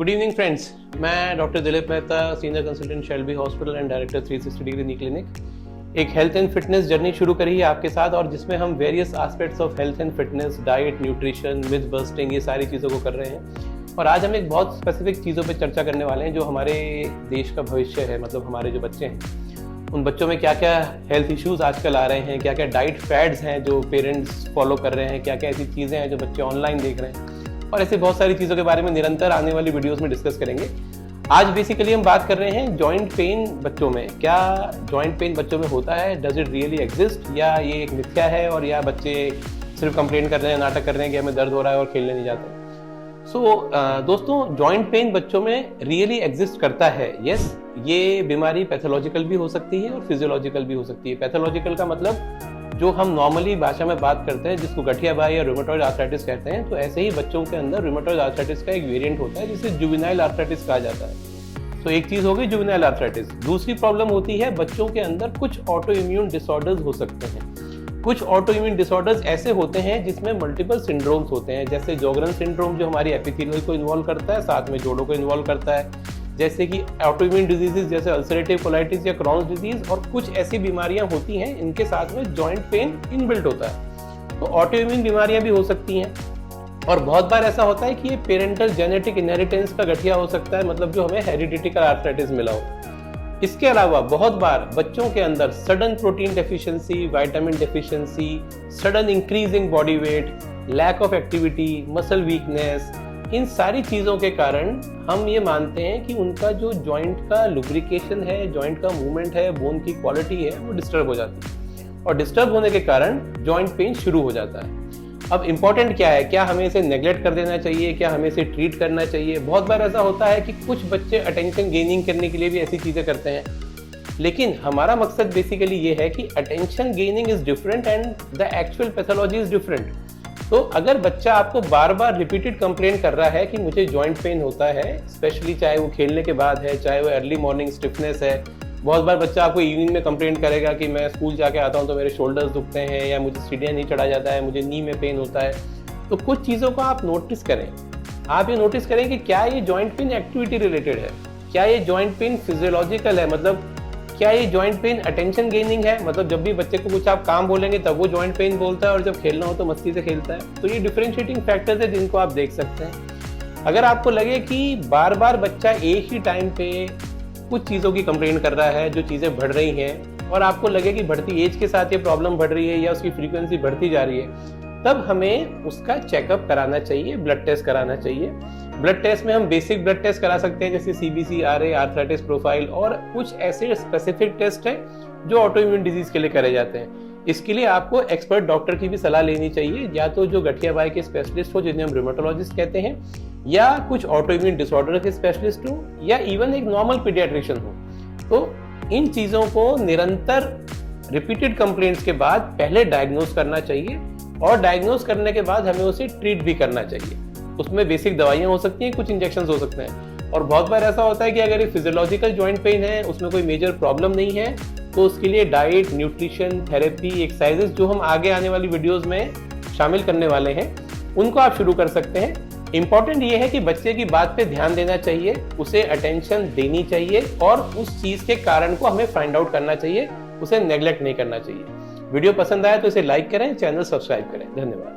Good evening friends, मैं doctor Dilip Mehta, senior consultant Shalby hospital and director 360 degree knee clinic एक health and fitness journey शुरू करी है आपके साथ, और जिसमें हम various aspects of health and fitness, diet, nutrition, myth busting, ये सारी चीज़ों को कर रहे हैं। और आज हम एक बहुत स्पेसिफिक चीज़ों पे चर्चा करने वाले हैं जो हमारे देश का भविष्य है। मतलब हमारे जो बच्चे हैं, उन बच्चों में क्या क्या हेल्थ इश्यूज़ आजकल आ रहे हैं, क्या क्या डाइट फैड्स हैं जो पेरेंट्स फॉलो कर रहे हैं, क्या क्या ऐसी चीज़ें हैं जो बच्चे ऑनलाइन देख रहे हैं, और ऐसे बहुत सारी चीज़ों के बारे में निरंतर आने वाली वीडियोस में डिस्कस करेंगे। आज बेसिकली हम बात कर रहे हैं जॉइंट पेन बच्चों में। क्या जॉइंट पेन बच्चों में होता है? डज इट रियली एग्जिस्ट, या ये एक मिथ्या है और या बच्चे सिर्फ कंप्लेन कर रहे हैं, नाटक कर रहे हैं कि हमें दर्द हो रहा है और खेलने नहीं जाते। दोस्तों, जॉइंट पेन बच्चों में रियली एग्जिस्ट करता है। यस, ये बीमारी पैथोलॉजिकल भी हो सकती है और फिजियोलॉजिकल भी हो सकती है। पैथोलॉजिकल का मतलब जो हम नॉर्मली भाषा में बात करते हैं, जिसको गठियाबाई या रूमेटॉइड आर्थराइटिस कहते हैं, तो ऐसे ही बच्चों के अंदर रूमेटॉइड आर्थराइटिस का एक वेरिएंट होता है जिसे जुवेनाइल आर्थराइटिस कहा जाता है। तो एक चीज हो गई जुवेनाइल आर्थराइटिस। दूसरी प्रॉब्लम होती है बच्चों के अंदर कुछ ऑटो इम्यून डिसऑर्डर्स हो सकते हैं। कुछ ऑटो इम्यून डिसऑर्डर्स ऐसे होते हैं जिसमें मल्टीपल सिंड्रोम्स होते हैं, जैसे जोगरन सिंड्रोम जो हमारी एपिथेलियल को इन्वॉल्व करता है, साथ में जोड़ों को इन्वॉल्व करता है, जैसे कि ऑटोइम्यून डिजीजेस जैसे अल्सरेटिव कोलाइटिस या क्रॉन्स डिजीज, और कुछ ऐसी बीमारियां होती हैं इनके साथ में जॉइंट पेन इनबिल्ट होता है। तो ऑटोइम्यून बीमारियां भी हो सकती हैं, और बहुत बार ऐसा होता है कि ये पेरेंटल जेनेटिक इनहेरिटेंस का गठिया हो सकता है, मतलब जो हमें हेरिडिटिकल आर्थराइटिस मिला हो। इसके अलावा बहुत बार बच्चों के अंदर sudden protein deficiency, vitamin deficiency, sudden increasing body weight, lack of activity, muscle weakness, इन सारी चीज़ों के कारण हम ये मानते हैं कि उनका जो जॉइंट का लुब्रिकेशन है, जॉइंट का मूवमेंट है, बोन की क्वालिटी है, वो डिस्टर्ब हो जाती है, और डिस्टर्ब होने के कारण जॉइंट पेन शुरू हो जाता है। अब इम्पॉर्टेंट क्या है? क्या हमें इसे नेग्लेक्ट कर देना चाहिए? क्या हमें इसे ट्रीट करना चाहिए? बहुत बार ऐसा होता है कि कुछ बच्चे अटेंशन गेनिंग करने के लिए भी ऐसी चीज़ें करते हैं, लेकिन हमारा मकसद बेसिकली ये है कि attention gaining is different and the actual pathology is different. तो अगर बच्चा आपको बार बार रिपीटेड कंप्लेन कर रहा है कि मुझे जॉइंट पेन होता है, स्पेशली चाहे वो खेलने के बाद है, चाहे वो अर्ली मॉर्निंग स्टिफनेस है, बहुत बार बच्चा आपको इवनिंग में कंप्लेन करेगा कि मैं स्कूल जाके आता हूँ तो मेरे शोल्डर्स दुखते हैं, या मुझे सीढ़ियाँ नहीं चढ़ा जाता है, मुझे नी में पेन होता है। तो कुछ चीज़ों को आप नोटिस करें। आप ये नोटिस करें कि क्या ये जॉइंट पेन एक्टिविटी रिलेटेड है, क्या ये जॉइंट पेन फिजियोलॉजिकल है, मतलब क्या ये जॉइंट पेन अटेंशन गेनिंग है, मतलब जब भी बच्चे को कुछ आप काम बोलेंगे तब वो जॉइंट पेन बोलता है, और जब खेलना हो तो मस्ती से खेलता है। तो ये डिफरेंशिएटिंग फैक्टर्स है जिनको आप देख सकते हैं। अगर आपको लगे कि बार बार बच्चा एक ही टाइम पे कुछ चीज़ों की कंप्लेंट कर रहा है, जो चीज़ें बढ़ रही हैं, और आपको लगे कि बढ़ती एज के साथ ये प्रॉब्लम बढ़ रही है या उसकी फ्रीक्वेंसी बढ़ती जा रही है, तब हमें उसका चेकअप कराना चाहिए, ब्लड टेस्ट कराना चाहिए। ब्लड टेस्ट में हम बेसिक ब्लड टेस्ट करा सकते हैं, जैसे CBC, RA, आर्थराइटिस प्रोफाइल, और कुछ ऐसे स्पेसिफिक टेस्ट हैं जो ऑटो इम्यून डिजीज के लिए करे जाते हैं। इसके लिए आपको एक्सपर्ट डॉक्टर की भी सलाह लेनी चाहिए, या तो जो गठियाबाई के स्पेशलिस्ट हो जिन्हें हम रूमेटोलॉजिस्ट कहते हैं, या कुछ ऑटो इम्यून डिसऑर्डर के स्पेशलिस्ट हो, या इवन एक नॉर्मल पीडियाट्रिशियन हो। तो इन चीज़ों को निरंतर रिपीटेड कंप्लेंट्स के बाद पहले डायग्नोज करना चाहिए, और डायग्नोज करने के बाद हमें उसे ट्रीट भी करना चाहिए। उसमें बेसिक दवाइयाँ हो सकती हैं, कुछ इंजेक्शंस हो सकते हैं, और बहुत बार ऐसा होता है कि अगर ये फिजियोलॉजिकल जॉइंट पेन है, उसमें कोई मेजर प्रॉब्लम नहीं है, तो उसके लिए डाइट, न्यूट्रिशन, थेरेपी, एक्सरसाइजेस जो हम आगे आने वाली वीडियोस में शामिल करने वाले हैं, उनको आप शुरू कर सकते हैं। इंपॉर्टेंट ये है कि बच्चे की बात पे ध्यान देना चाहिए, उसे अटेंशन देनी चाहिए, और उस चीज़ के कारण को हमें फाइंड आउट करना चाहिए, उसे नेग्लेक्ट नहीं करना चाहिए। वीडियो पसंद आया तो इसे लाइक करें, चैनल सब्सक्राइब करें। धन्यवाद।